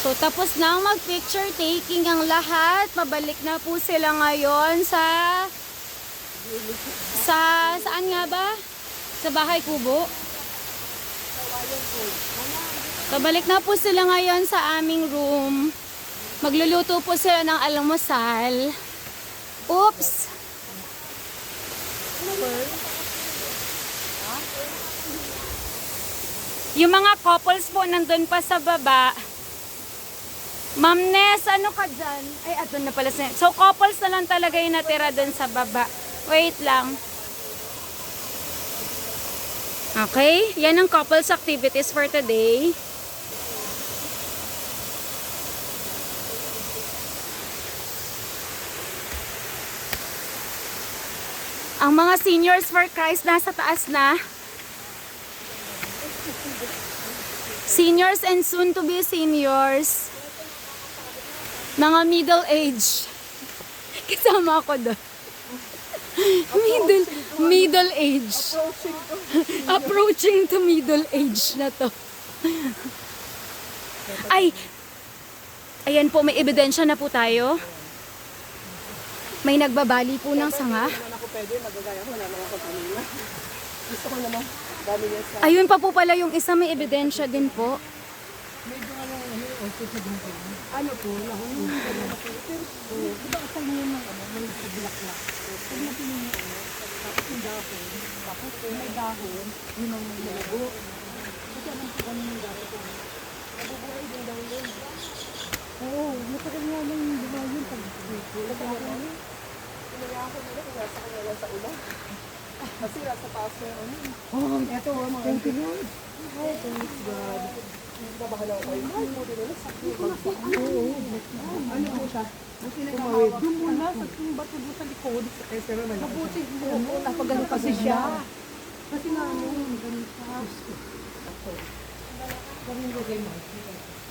So, tapos na ang mag-picture taking ang lahat. Pabalik na po sila ngayon saan nga ba? Sa bahay kubo? Pabalik na po sila ngayon sa aming room. Magluluto po sila ng almusal. Oops! Yung mga couples po nandun pa sa baba. Ma'am Ness, ano ka dyan? Ay, ato na pala siya. So, couples na lang talaga yung natira dun sa baba. Wait lang. Okay, yan ang couples activities for today. Ang mga seniors for Christ nasa taas na. Seniors and soon to be seniors. Mga middle age. Kasama ako doon. Middle age. Approaching to middle age na to. Ay! Ayan po, may ebidensya na po tayo. May nagbabali po ng sanga. Ayun pa po pala yung isa, may ebidensya din po. Ano po, nahulog ka na po. Diba asal niyo ng may bulaklak. Pag napinin niyo tapos yung dahon, tapos may dahon, yun ang nalago. Kasi alam po kami yung dahon ko. Nabubuhay din daw yun. Oo, matagal nga lang yung buhay yun. Pag-dahon yun. Pinaya ko nila, kaya sa kanila sa ulan. Kasi nasa taas na yun. Oh, eto, thank you Lord. Oh, thanks God. Babahala ko kayo. Ay, buti nila. Ano po siya? Buti nagkakawag. Doon muna sa bato doon sa likod. Mabuti mo. Napagano kasi siya. Kasi nga ano, ganun siya.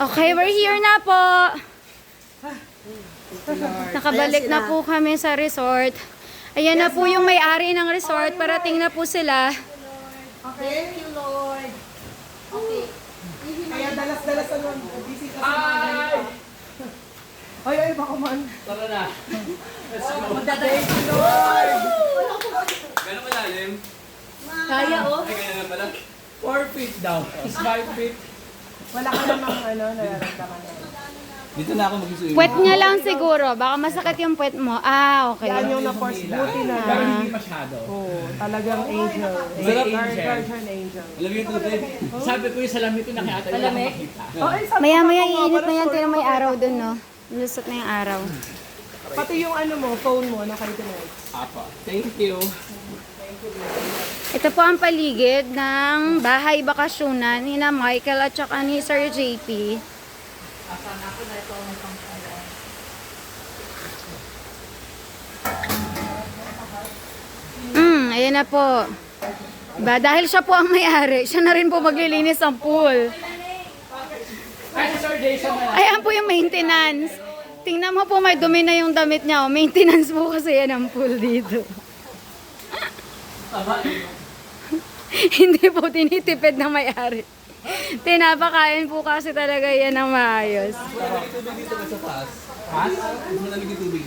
Okay, we're here na po. Nakabalik na po kami sa resort. Ayan na po yung may-ari ng resort. Parating na po sila. Thank you, Lord. Okay. Kaya dalas-dalas ano, busy ka sa ay, baka man. Tara na. Let's go. Thank you, Lord. Gano'n malalim? Kaya, oh. Ay, kaya na pala. 4 feet daw. Is 5 feet. Wala ka namang ano, nararamdaman na. Dito na ako mag-swimming. Puwet niya lang siguro. Baka masakit yung puwet mo. Ah, okay. Yan yung na-force buti na. Pero hindi masyado. Oo, talagang angel. Sarap angel. Guardian angel. Alam mo yung tubig? Sabi ko yung salamit ko nakita. Salamit? Oh, ay, sabi Maya-maya ko nga, iinit na parang yan. sorry Tira may ako. araw dun, no? Lusot na yung araw. Pati yung ano mo, phone mo, naka-internet. Apa. Thank you. Ito po ang paligid ng bahay bakasyonan ni na Michael at saka ni Sir JP. Ayan na po. Diba? Dahil siya po ang may-ari, siya na rin po maglilinis ng pool. Ay, Sir Jason na. Ayan po yung maintenance. Tingnan mo po, may dumi na yung damit niya. Oh. Maintenance po kasi yan ang pool dito. Hindi po tinitipid na may-ari. Tinapakain po kasi talaga yan ng maayos. Malamig yung tubig dito sa taas. Mas? Malamig yung tubig.